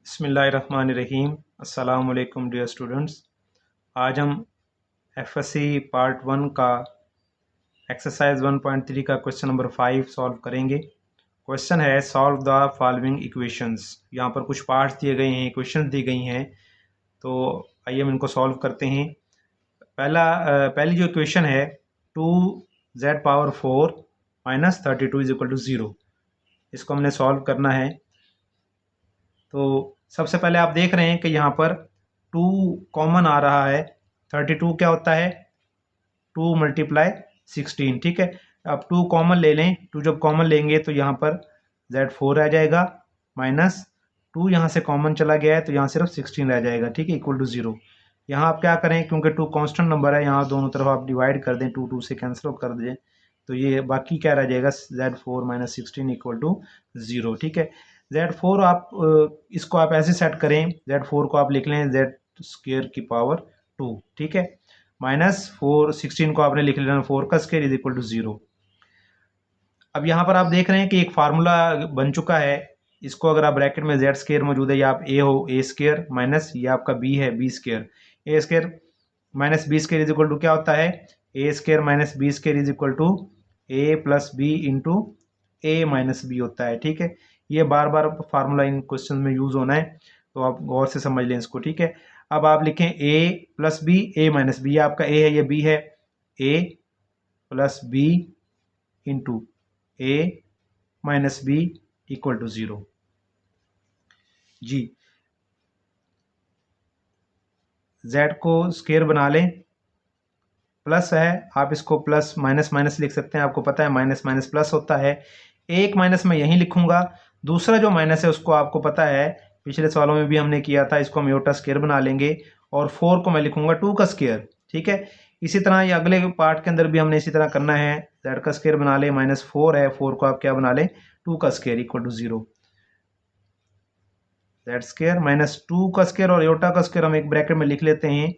बिस्मिल्लाहिर्रहमानिर्रहीम। अस्सलाम वालेकुम डियर स्टूडेंट्स। आज हम एफएससी पार्ट 1 का एक्सरसाइज 1.3 का क्वेश्चन नंबर 5 सॉल्व करेंगे। क्वेश्चन है सॉल्व द फॉलोइंग इक्वेशंस। यहाँ पर कुछ पार्ट्स दिए गए हैं, इक्वेशंस दी गई हैं, तो आइए हम इनको सॉल्व करते हैं। पहली जो इक्वेशन है 2z⁴ - 32 = 0, इसको हमने सॉल्व करना है। तो सबसे पहले आप देख रहे हैं कि यहाँ पर 2 कॉमन आ रहा है। 32 क्या होता है 2 × 16, ठीक है। अब 2 कॉमन ले लें, 2 जब कॉमन लेंगे तो यहाँ पर z4 आ जाएगा, -2 यहाँ से कॉमन चला गया है तो यहाँ सिर्फ 16 रह जाएगा, ठीक है, इक्वल टू 0। यहाँ आप क्या करें, क्योंकि 2 कांस्टेंट नंबर है, यहाँ दोनों तरफ आप डिवाइड कर दें, 2 से कैंसिल कर दें, तो ये बाकी क्या रह जाएगा z4 - 16 = 0, ठीक है। z4 आप इसको आप ऐसे सेट करें, z4 को आप लिख लें z² 2, ठीक है, -4 16 को आपने लिख लेना 4² = 0। अब यहाँ पर आप देख रहे हैं कि एक फार्मूला बन चुका है। इसको अगर आप ब्रैकेट में z² मौजूद है, या आप a हो a² माइनस, ये आपका b है b², a² - b² = क्या होता है a² - b² = a + b × a - b होता है, ठीक है। ये बार बार फार्मूला इन क्वेश्चन में यूज होना है, तो आप गौर से समझ लें इसको, ठीक है। अब आप लिखें a + b a - b, ये आपका a है, ये b है, a + b × a - b = 0 ji. z को स्क्वायर बना लें, प्लस है, आप इसको प्लस माइनस माइनस लिख सकते हैं, आपको पता है माइनस माइनस प्लस होता है। एक माइनस मैं यहीं लिखूंगा, दूसरा जो माइनस है उसको आपको पता है, पिछले सवालों में भी हमने किया था, इसको हम योटा स्क्वायर बना लेंगे, और 4 को मैं लिखूंगा 2 का स्क्वायर, ठीक है। इसी तरह ये अगले पार्ट के अंदर भी हमने इसी तरह करना है, z का स्क्वायर बना ले, -4 है, 4 को आप क्या बना लें 2 का स्क्वायर = 0। z² - 2 का स्क्वायर और योटा का स्क्वायर हम एक ब्रैकेट में लिख लेते हैं।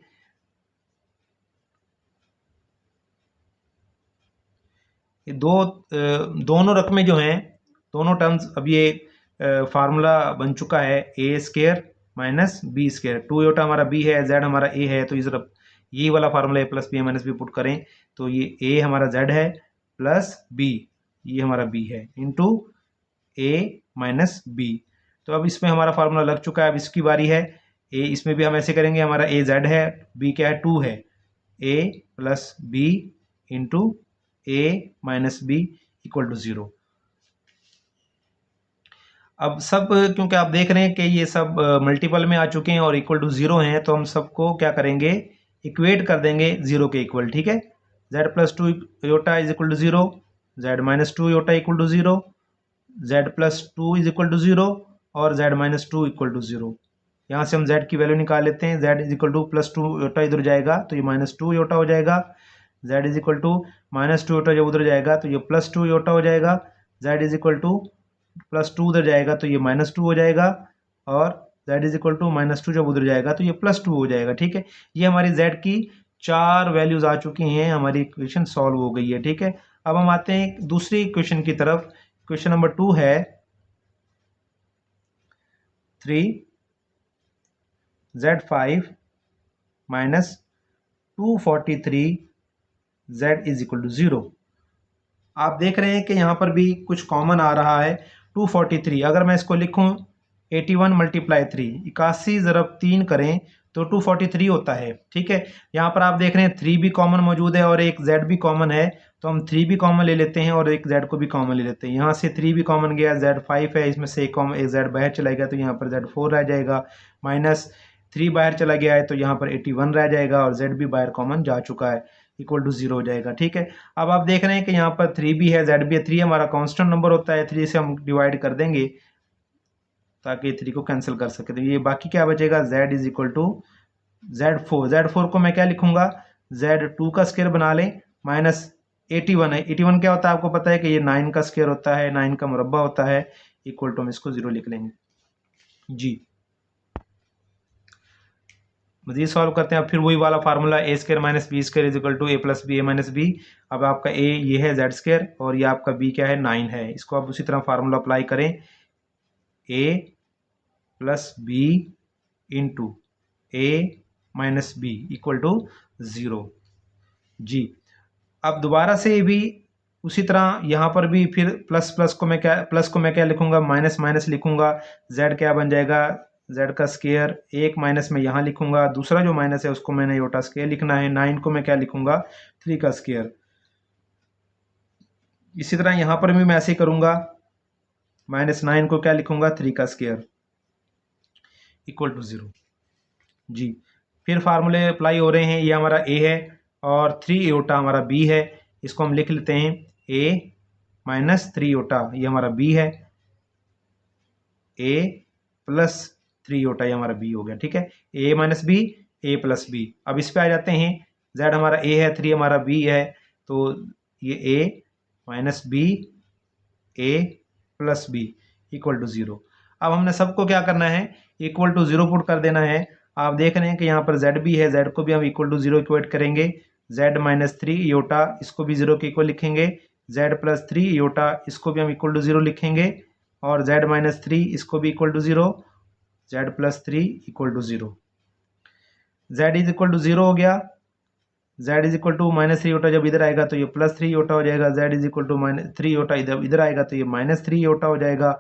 ये दोनों रकमें जो हैं, दोनों टर्म्स, अब ये फार्मूला बन चुका है a² - b²। 2 योटा हमारा b है, z हमारा a है, तो इस तरफ ये वाला formula a + b - b put करें तो ये a हमारा z है प्लस b ये हमारा b है इंटू a - b। तो अब इसमें हमारा फार्मूला लग चुका है। अब इसकी बारी है, a इसमें भी हम ऐसे करेंगे, हमारा a z है, b क्या है 2 है, a + b into a - b = 0। अब सब, क्योंकि आप देख रहे हैं कि ये सब मल्टीपल में आ चुके हैं और इक्वल टू 0 हैं, तो हम सबको क्या करेंगे, इक्वेट कर देंगे 0 के इक्वल, ठीक है। z + 2 iota = 0, z - 2 iota = 0, z + 2 = 0 और z - 2 = 0। यहाँ से हम z की वैल्यू निकाल लेते हैं, z = +2 योटा इधर जाएगा तो ये -2 योटा हो जाएगा, z = -2 योटा जब उधर जाएगा तो ये +2 योटा हो जाएगा, z = +2 उधर जाएगा तो ये -2 हो जाएगा, और z = -2 जब उधर जाएगा तो ये +2 हो जाएगा, ठीक है। ये हमारी z की 4 वैल्यूज आ चुकी हैं, हमारी इक्वेशन सॉल्व हो गई है, ठीक है। अब हम आते हैं दूसरी इक्वेशन की तरफ। क्वेश्चन नंबर 2 है 3z5 - 243z = 0। आप देख रहे हैं कि यहाँ पर भी कुछ कॉमन आ रहा है 243। अगर मैं इसको लिखूं 81 × 3, 81 × 3 करें तो 243 होता है, ठीक है। यहाँ पर आप देख रहे हैं 3 भी कॉमन मौजूद है और एक z भी कॉमन है, तो हम 3 भी कॉमन ले लेते हैं और एक z को भी कॉमन ले लेते हैं। यहाँ से 3 भी कॉमन गया, z5 है, इसमें से एक z बाहर चला गया तो यहाँ पर z4 रह जाएगा, -3 बाहर चला गया है तो यहाँ पर 81 रह जाएगा, और z भी बाहर कॉमन जा चुका है, = 0 हो जाएगा, ठीक है। अब आप देख रहे हैं कि यहाँ पर 3 भी है, z भी है, 3 हमारा कांस्टेंट नंबर होता है, 3 से हम डिवाइड कर देंगे ताकि 3 को कैंसिल कर सके, तो ये बाकी क्या बचेगा, z = z4 को मैं क्या लिखूंगा, z2 का स्क्वायर बना लें, -81 है, 81 क्या होता है आपको पता है कि ये 9 का स्क्वायर होता है, 9 का मुरब्बा होता है, इक्वल टू हम इसको 0 लिख लेंगे जी। मजीद सॉल्व करते हैं। अब फिर वही वाला formula a² - b² = a + b a - b। अब आपका a ये है z² और ये आपका b क्या है 9 है, इसको आप उसी तरह फार्मूला अप्लाई करें, a plus B into A minus B equal to 0। जी, अब दोबारा से भी उसी तरह यहाँ पर भी फिर प्लस को मैं क्या लिखूंगा, माइनस माइनस लिखूंगा। z क्या बन जाएगा, z का स्क्वायर, एक माइनस में यहाँ लिखूंगा, दूसरा जो माइनस है उसको मैंने योटा स्क्वायर लिखना है। 9 को मैं क्या लिखूंगा, 3 का स्क्वायर। इसी तरह यहाँ पर भी मैं ऐसे ही करूंगा, -9 को क्या लिखूंगा, 3 का स्क्वायर इक्वल टू 0। जी, फिर फार्मूले अप्लाई हो रहे हैं। ये हमारा a है और 3 योटा हमारा b है। इसको हम लिख लेते हैं a माइनस 3 योटा, ये हमारा b है, a प्लस 3 योटा, ये हमारा b हो गया। ठीक है, a minus b, a plus b। अब इस पे आ जाते हैं, z हमारा a है, 3 हमारा b है, तो ये a minus b, a plus b equal to 0। अब हमने सबको क्या करना है, इक्वल टू 0 पुट कर देना है। आप देख रहे हैं कि यहाँ पर z भी है, z को भी हम इक्वल टू 0 इक्वेट करेंगे। z माइनस 3 योटा, इसको भी 0 के इक्वल लिखेंगे। z प्लस 3 योटा, इसको भी हम इक्वल टू 0 लिखेंगे। और z माइनस 3, इसको भी equal to 0, z plus 3 equal to 0। z is equal to 0 हो गया। z is equal to minus 3 iota जब इधर आएगा तो ये प्लस 3 योटा हो जाएगा। z is equal to minus 3 iota इधर आएगा तो ये माइनस 3 योटा हो जाएगा।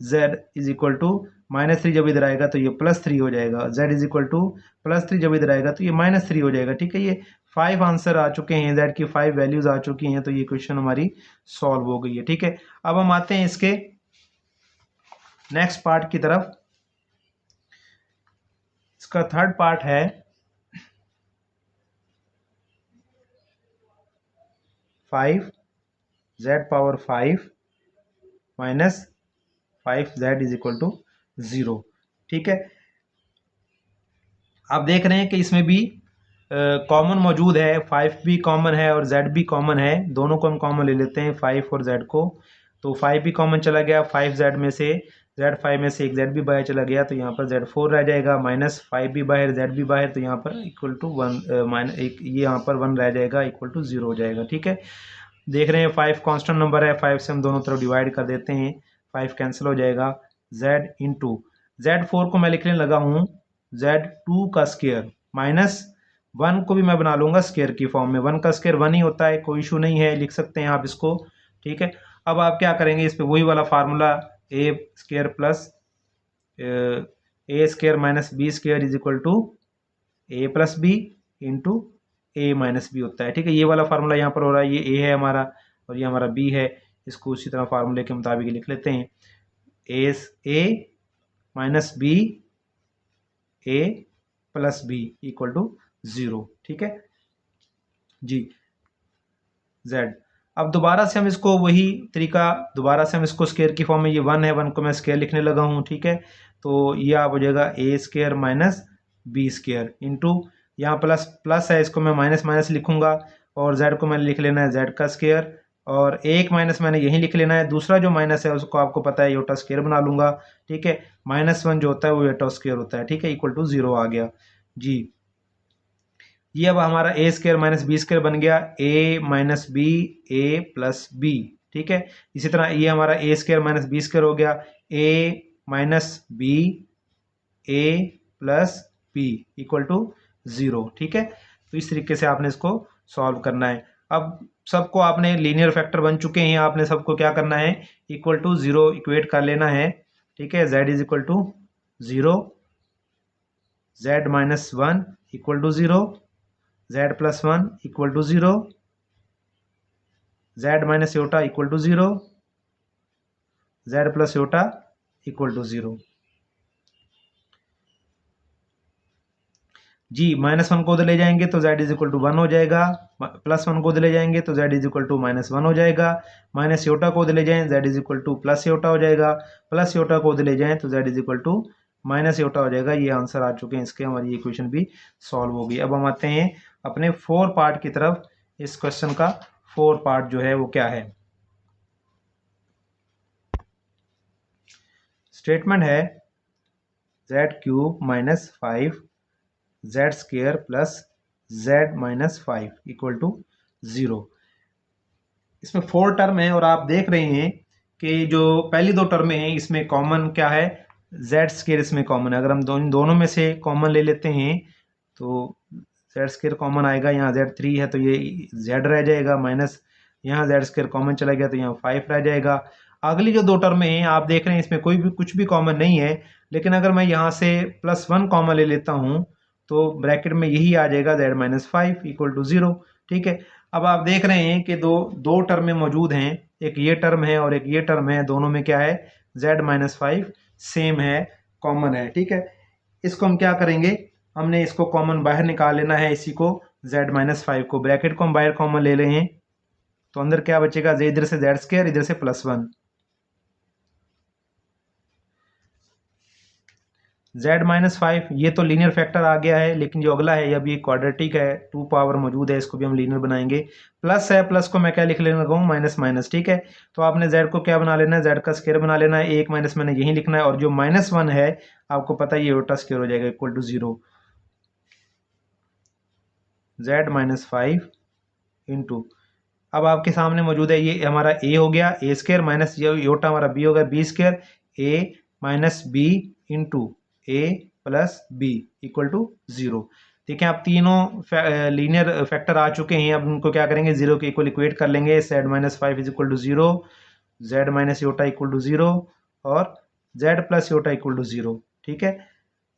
z is equal to minus 3 जब इधर आएगा तो ये प्लस 3 हो जाएगा। z is equal to plus 3 जब इधर आएगा तो ये माइनस 3 हो जाएगा। ठीक है, ये 5 आंसर आ चुके हैं, z की 5 वैल्यूज आ चुकी हैं, तो ये क्वेश्चन हमारी सॉल्व हो गई है। ठीक है, अब हम आते हैं इसके नेक्स्ट पार्ट की तरफ। इसका थर्ड पार्ट है 5z power 5 minus 5z is equal to 0। ठीक है, आप देख रहे हैं कि इसमें भी कॉमन मौजूद है, 5 भी कॉमन है और z भी कॉमन है। दोनों को हम कॉमन ले लेते हैं, 5 और z को। तो 5 भी कॉमन चला गया, 5z में से z5 में से एक z भी बाहर चला गया, तो यहाँ पर z4 रह जाएगा। माइनस 5 भी बाहर, z भी बाहर, तो यहाँ पर इक्वल टू 1 माइनस एक, ये यहाँ पर 1 रह जाएगा, इक्वल टू 0 हो जाएगा। ठीक है, देख रहे हैं 5 कांस्टेंट नंबर है, 5 से हम दोनों तरफ डिवाइड कर देते हैं, 5 कैंसिल हो जाएगा। z इंटू z4 को मैं लिखने लगा हूँ z2 का स्क्वायर, माइनस 1 को भी मैं बना लूंगा स्क्वायर की फॉर्म में। 1 का स्क्वायर 1 ही होता है, कोई इशू नहीं है, लिख सकते हैं आप इसको। ठीक है, अब आप क्या करेंगे, इस पे वही वाला formula, A square plus A square minus B square is equal to A plus B into A minus B होता है। ठीक है, ये वाला फार्मूला यहाँ पर हो रहा है, ये ए है हमारा और ये हमारा बी है। इसको उसी तरह फार्मूले के मुताबिक लिख लेते हैं, A minus B, A plus B equal to 0। ठीक है जी, z। अब दोबारा से हम इसको वही तरीका, दोबारा से हम इसको स्क्वायर की फॉर्म में, ये 1 है, 1 को मैं स्क्वायर लिखने लगा हूँ। ठीक है, तो ये आप हो जाएगा A square minus B square into, यहाँ प्लस प्लस है, इसको मैं माइनस माइनस लिखूंगा और z को मैंने लिख लेना है z का स्क्वायर, और एक माइनस मैंने यहीं लिख लेना है, दूसरा जो माइनस है उसको आपको पता है योटा स्क्वायर बना लूंगा। ठीक है, -1 जो होता है वो योटा स्क्वायर होता है। ठीक है, इक्वल टू 0 आ गया जी। ये अब हमारा A square minus B square बन गया, A minus B, A plus B. ठीक है, इसी तरह ये हमारा A square minus B square हो गया, A minus B, A plus B equal to 0। ठीक है, तो इस तरीके से आपने इसको सॉल्व करना है। अब सबको आपने लीनियर फैक्टर बन चुके हैं, आपने सबको क्या करना है, इक्वल टू 0 इक्वेट कर लेना है। ठीक है, z is equal to 0, z minus 1 equal to 0, z plus 1 equal to 0, z minus iota equal to 0, z plus iota equal to 0। जी, -1 को उधर ले जाएंगे तो z इज इक्वल टू 1 हो जाएगा, +1 को उधर ले जाएंगे तो z इज इक्वल टू -1 हो जाएगा, माइनस योटा को उधर ले जाएं z is equal to plus Yotta हो जाएगा, प्लस योटा को उधर ले जाएं तो z is equal to minus iota हो जाएगा। ये आंसर आ चुके हैं इसके, हमारी ये क्वेश्चन भी सॉल्व हो गई। अब हम आते हैं अपने 4 पार्ट की तरफ। इस क्वेश्चन का 4 पार्ट जो है वो क्या है, स्टेटमेंट है z³ minus 5 z square plus z minus 5 equal to 0। इसमें 4 टर्म है और आप देख रहे हैं कि जो पहली 2 टर्म हैं इसमें कॉमन क्या है, जेड स्केयर इसमें कॉमन है। अगर हम दोनों में से कॉमन ले लेते हैं तो जेड स्केयर कॉमन आएगा, यहाँ Z3 है तो ये Z रह जाएगा, माइनस यहाँ जेड स्केयर कॉमन चला गया तो यहाँ 5 रह जाएगा। अगली जो दो टर्म हैं आप देख रहे हैं इसमें कोई भी कुछ भी कॉमन नहीं है, लेकिन अगर मैं यहाँ से +1 कॉमन ले लेता हूँ तो ब्रैकेट में यही आ जाएगा Z-5 इक्वल टू 0। ठीक है, अब आप देख रहे हैं कि दो टर्म में मौजूद हैं, एक ये टर्म है और एक ये टर्म है, दोनों में क्या है Z-5 सेम है, कॉमन है। ठीक है, इसको हम क्या करेंगे, हमने इसको कॉमन बाहर निकाल लेना है, इसी को Z-5 को, ब्रैकेट को हम बाहर कॉमन ले रहे हैं तो अंदर क्या बचेगा, इधर से जेड स्क्वायर इधर से +1, Z-5 ये तो लीनियर फैक्टर आ गया है, लेकिन जो अगला है अभी क्वाड्रेटिक है, 2 पावर मौजूद है, इसको भी हम लीनियर बनाएंगे। प्लस है, प्लस को मैं क्या लिख लेने लगा हूँ, माइनस माइनस। ठीक है, तो आपने Z को क्या बना लेना है, Z का स्क्वायर बना लेना है, एक माइनस मैंने यही लिखना है, और जो -1 है आपको पता है ये उल्टा स्क्वायर हो जाएगा इक्वल टू 0। Z-5 इंटू, अब आपके सामने मौजूद है, ये हमारा a हो गया a स्क्वायर, माइनस ये योटा हमारा b हो गया b square, a minus B into a plus B equal to 0। ठीक है, अब तीनों लीनियर फैक्टर आ चुके हैं, अब उनको क्या करेंगे, 0 के इक्वल इक्वेट कर लेंगे। Z-5 is equal to 0, z minus iota equal to 0 और z plus iota equal to 0। ठीक है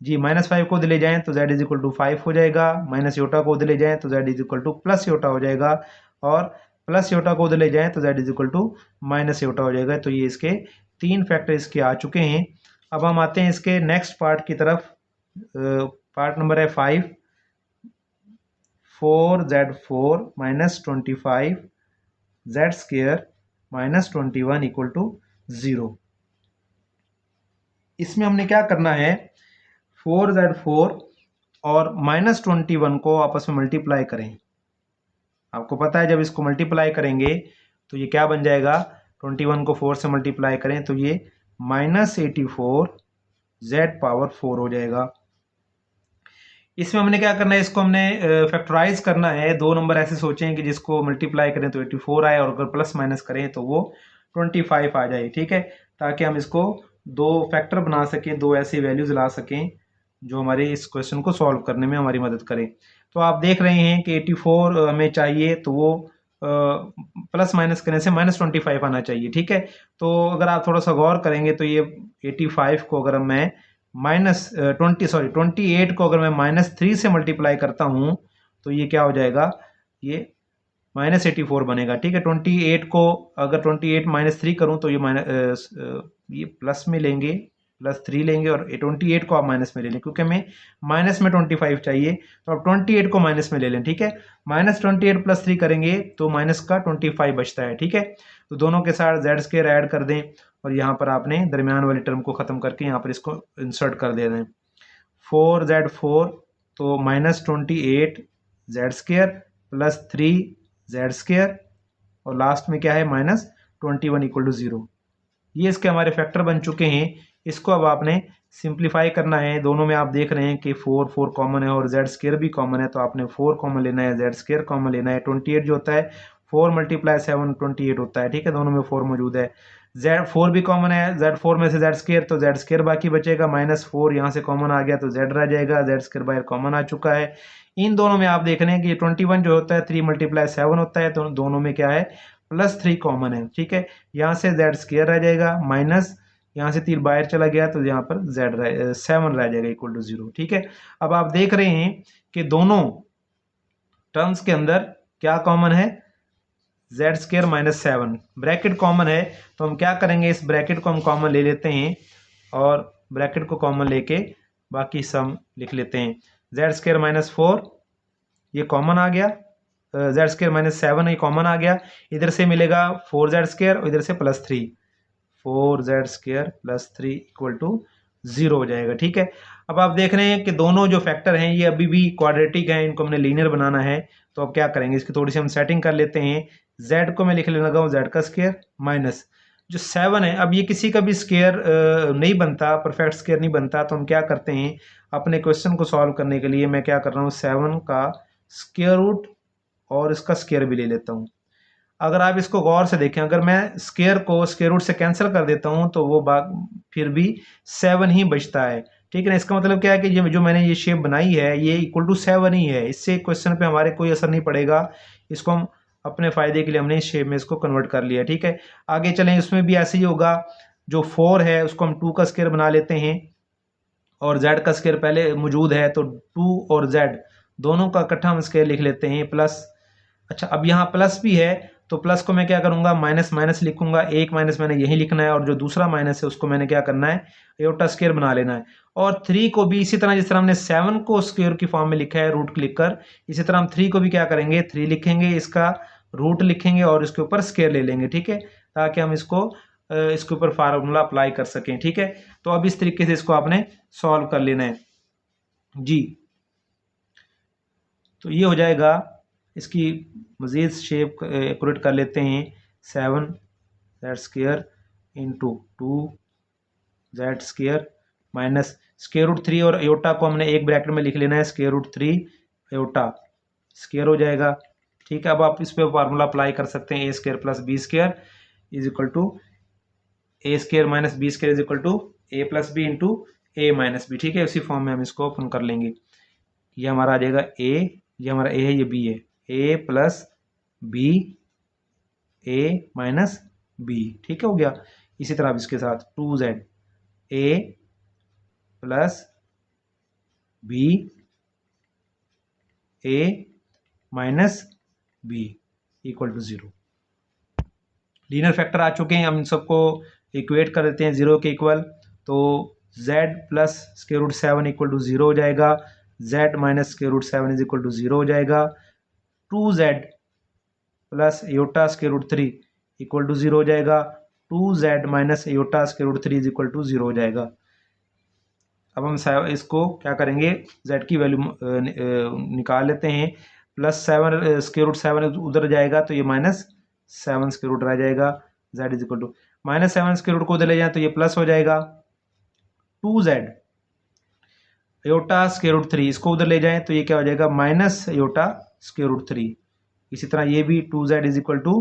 जी, -5 को ले जाएं तो z इज इक्वल टू 5 हो जाएगा, माइनस योटा को ले जाएं तो z is equal to plus Yotta हो जाएगा, और प्लस योटा को ले जाएं तो z is equal to minus iota हो जाएगा। तो ये इसके तीन फैक्टर इसके आ चुके हैं। अब हम आते हैं इसके नेक्स्ट पार्ट की तरफ। पार्ट नंबर है 5, 4z4 minus 25 z square minus 21 equal to 0। इसमें हमने क्या करना है, 4z4 और -21 को आपस में मल्टीप्लाई करें। आपको पता है जब इसको मल्टीप्लाई करेंगे तो ये क्या बन जाएगा, 21 को 4 से मल्टीप्लाई करें तो ये -84 z⁴ हो जाएगा। इसमें हमने क्या करना है, इसको हमने फैक्टराइज करना है। दो नंबर ऐसे सोचे हैं कि जिसको मल्टीप्लाई करें तो 84 आए, और अगर प्लस माइनस करें तो वो 25 आ जाए। ठीक है, ताकि हम इसको दो फैक्टर बना सकें, दो ऐसी वैल्यूज ला सकें जो हमारे इस क्वेश्चन को सॉल्व करने में हमारी मदद करें। तो आप देख रहे हैं कि 84 हमें चाहिए, तो वो प्लस माइनस करने से -25 आना चाहिए। ठीक है, तो अगर आप थोड़ा सा गौर करेंगे तो ये 85 को अगर मैं -28 को अगर मैं -3 से मल्टीप्लाई करता हूँ तो ये क्या हो जाएगा, ये -84 बनेगा। ठीक है, 28 को अगर 28 -3 करूँ तो ये प्लस में लेंगे, +3 लेंगे, और 28 को आप माइनस में ले लें, क्योंकि हमें माइनस में 25 चाहिए, तो आप 28 को माइनस में ले लें। ठीक है, -28 +3 करेंगे तो माइनस का 25 बचता है। ठीक है, तो दोनों के साथ जेड स्क्वायर ऐड कर दें, और यहाँ पर आपने दरमियान वाली टर्म को ख़त्म करके यहाँ पर इसको इंसर्ट कर दे दें। 4z4 तो -28 Z square plus 3 Z square, और लास्ट में क्या है -21 इक्वल टू 0। ये इसके हमारे फैक्टर बन चुके हैं। इसको अब आपने सिंप्लीफाई करना है। दोनों में आप देख रहे हैं कि 4 कॉमन है और जेड स्क्वायर भी कॉमन है, तो आपने 4 कॉमन लेना है, जेड स्क्वायर कॉमन लेना है। 28 जो होता है 4 × 7 28 होता है। ठीक है, दोनों में 4 मौजूद है। Z4 भी कॉमन है, Z4 में से जेड स्क्वायर, तो जेड स्क्वायर बाकी बचेगा, -4 यहाँ से कॉमन आ गया तो जेड रह जाएगा, जेड स्क्वायर बाहर कॉमन आ चुका है। इन दोनों में आप देख रहे हैं कि 21 जो होता है 3 × 7 होता है, तो दोनों में क्या है +3 कॉमन है। ठीक है, यहाँ से जेड स्क्वायर रह जाएगा, माइनस यहाँ से 3 बाहर चला गया तो यहाँ पर Z7 रह जाएगा इक्वल टू 0। ठीक है, अब आप देख रहे हैं कि दोनों टर्म्स के अंदर क्या कॉमन है, जेड स्क्वायर -7, ब्रैकेट कॉमन है, तो हम क्या करेंगे, इस ब्रैकेट को हम कॉमन ले लेते हैं और ब्रैकेट को कॉमन लेके बाकी सम लिख लेते हैं। जेड स्क्वायर -4 ये कॉमन आ गया, जेड स्क्वायर -7 ये कॉमन आ गया, इधर से मिलेगा 4z स्क्वायर और इधर से +3, 4z स्क्वायर +3 इक्वल टू 0 हो जाएगा। ठीक है, अब आप देख रहे हैं कि दोनों जो फैक्टर हैं ये अभी भी क्वाड्रेटिक हैं, इनको हमने लीनियर बनाना है, तो अब क्या करेंगे, इसकी थोड़ी सी हम सेटिंग कर लेते हैं। z को मैं लिख लेने लगा हूँ z का स्क्वायर माइनस जो 7 है, अब ये किसी का भी स्क्वायर नहीं बनता, परफेक्ट स्क्वायर नहीं बनता, तो हम क्या करते हैं, अपने क्वेश्चन को सॉल्व करने के लिए मैं क्या कर रहा हूँ, 7 का स्क्वायर रूट और इसका स्क्वायर भी ले लेता हूँ। अगर आप इसको गौर से देखें, अगर मैं स्क्वायर को स्क्वायर रूट से कैंसिल कर देता हूँ तो वो फिर भी 7 ही बचता है, ठीक है ना। इसका मतलब क्या है कि ये जो मैंने ये शेप बनाई है ये इक्वल टू 7 ही है, इससे क्वेश्चन पे हमारे कोई असर नहीं पड़ेगा। इसको हम अपने फायदे के लिए हमने इस शेप में इसको कन्वर्ट कर लिया, ठीक है। आगे चलें, उसमें भी ऐसे ही होगा। जो 4 है उसको हम 2 का स्क्वायर बना लेते हैं और z का स्क्वायर पहले मौजूद है, तो 2 और z दोनों का इकट्ठा हम स्क्वायर लिख लेते हैं प्लस। अच्छा, अब यहाँ प्लस भी है तो प्लस को मैं क्या करूंगा, माइनस माइनस लिखूंगा, एक माइनस मैंने यही लिखना है और जो दूसरा माइनस है उसको मैंने क्या करना है, एयोटा स्क्वायर बना लेना है। और 3 को भी इसी तरह, जिस तरह हमने 7 को स्क्वायर की फॉर्म में लिखा है रूट लिख कर, इसी तरह हम 3 को भी क्या करेंगे, 3 लिखेंगे, इसका रूट लिखेंगे और इसके ऊपर स्क्वायर ले लेंगे, ठीक है, ताकि हम इसके ऊपर फार्मूला अप्लाई कर सकें, ठीक है। तो अब इस तरीके से इसको आपने सॉल्व कर लेना है जी। तो ये हो जाएगा, इसकी मज़ीद शेप एक्यूरेट कर लेते हैं। 7 z square into 2 z square minus square root 3, और एयोटा को हमने एक ब्रैकेट में लिख लेना है, स्क्वायर रूट 3 एयोटा स्क्वायर हो जाएगा, ठीक है। अब आप इस पर फार्मूला अप्लाई कर सकते हैं, A square plus B square is equal to A square minus B square is equal to A plus B into A minus B, ठीक है। उसी फॉर्म में हम इसको ओपन कर लेंगे। ये हमारा आ जाएगा ए, ये हमारा ए है, ये बी है, ए plus B A minus B, ठीक है, हो गया। इसी तरह अब इसके साथ 2z A plus B A minus B equal to 0। Linear factor आ चुके हैं, हम इन सबको इक्वेट कर देते हैं 0 के इक्वल। तो z plus square root 7 equal to 0 हो जाएगा, z minus square root 7 is equal to 0 हो जाएगा। 2z plus iota square root 3 equal to 0 हो जाएगा, 2z minus iota square root 3 is equal to 0 हो जाएगा। अब हम इसको क्या करेंगे, z की वैल्यू निकाल लेते हैं। प्लस 7 स्क्वायर रूट 7 उधर जाएगा तो ये माइनस 7 स्क्वायर रूट रह जाएगा, z is equal to minus 7 square root को उधर ले जाए तो ये प्लस हो जाएगा। 2z एयोटा स्क्वायर रूट 3 इसको उधर ले जाएं तो ये क्या हो जाएगा, माइनस एयोटा स्क्वायर रूट 3। इसी तरह ये भी 2z is equal to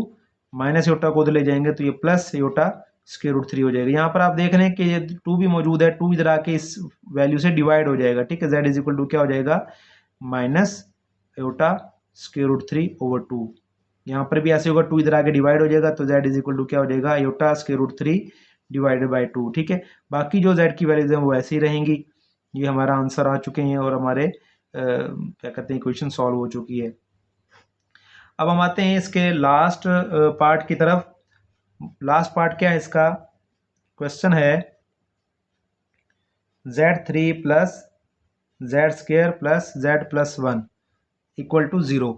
minus iota को उधर ले जाएंगे तो ये प्लस एयोटा स्क्वायर रूट 3 हो जाएगा। यहाँ पर आप देख रहे हैं कि ये 2 भी मौजूद है, 2 इधर आके इस वैल्यू से डिवाइड हो जाएगा, ठीक है। z इज इक्वल टू क्या हो जाएगा, minus iota square root 3 over 2। यहाँ पर भी ऐसे होगा, 2 इधर आके डिवाइड हो जाएगा तो z इज इक्वल टू क्या हो जाएगा, iota square root 3 divided by 2, ठीक है। बाकी जो z की वैल्यूज हैं वो ऐसे ही रहेंगी। ये हमारा आंसर आ चुके हैं और हमारे क्या कहते हैं, इक्वेशन सॉल्व हो चुकी है। अब हम आते हैं इसके लास्ट पार्ट की तरफ। लास्ट पार्ट क्या है इसका, क्वेश्चन है z3 plus z square plus z plus 1 equal to 0।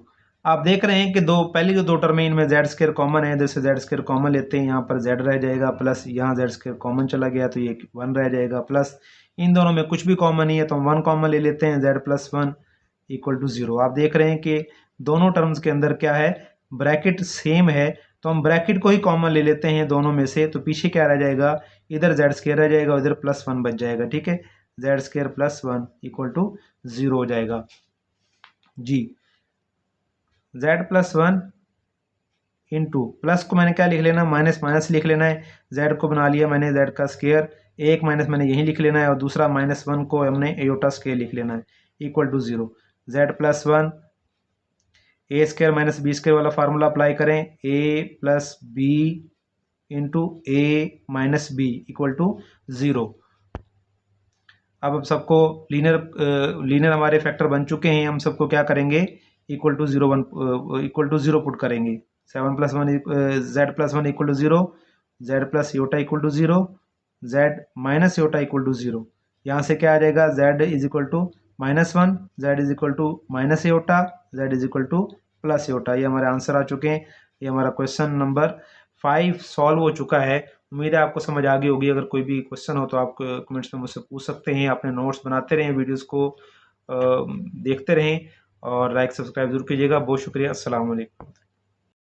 आप देख रहे हैं कि पहली जो दो टर्म है इनमें जेड स्क्वायर कॉमन है, जैसे जेड स्क्वायर कॉमन लेते हैं, यहाँ पर z रह जाएगा, प्लस यहाँ जेड स्क्वायर कॉमन चला गया तो ये 1 रह जाएगा, प्लस इन दोनों में कुछ भी कॉमन नहीं है तो हम 1 कॉमन ले लेते हैं, z प्लस 1 इक्वल टू 0। आप देख रहे हैं कि दोनों टर्म्स के अंदर क्या है, ब्रैकेट सेम है, तो हम ब्रैकेट को ही कॉमन ले लेते हैं दोनों में से, तो पीछे क्या रह जाएगा, इधर जेड स्क्वायर रह जाएगा, इधर प्लस 1 बच जाएगा, ठीक है। Z square plus 1 equal to 0 हो जाएगा जी। z प्लस 1 इंटू प्लस को मैंने क्या लिख लेना, माइनस माइनस लिख लेना है, z को बना लिया मैंने z का स्क्वायर, एक माइनस मैंने यही लिख लेना है और दूसरा माइनस 1 को हमने एयोटा स्क्वायर लिख लेना है, equal to 0। z plus 1 a square minus B square वाला फार्मूला अप्लाई करें, a plus B into A minus B equal to 0। अब सबको लीनियर हमारे फैक्टर बन चुके हैं, हम सबको क्या करेंगे, इक्वल टू 0 पुट करेंगे। 7 plus 1 z plus 1 equal to 0, z plus iota equal to 0, z minus iota equal to 0। यहाँ से क्या आ जाएगा, z is equal to -1, z is equal to minus iota, z is equal to plus iota. ये हमारे answer आ चुके हैं। ये हमारा क्वेश्चन नंबर 5 सॉल्व हो चुका है। उम्मीद है आपको समझ आ गई होगी। अगर कोई भी क्वेश्चन हो तो आप कमेंट्स में मुझसे पूछ सकते हैं। अपने नोट्स बनाते रहें, वीडियोस को देखते रहें और लाइक सब्सक्राइब जरूर कीजिएगा। बहुत शुक्रिया। अस्सलाम वालेकुम।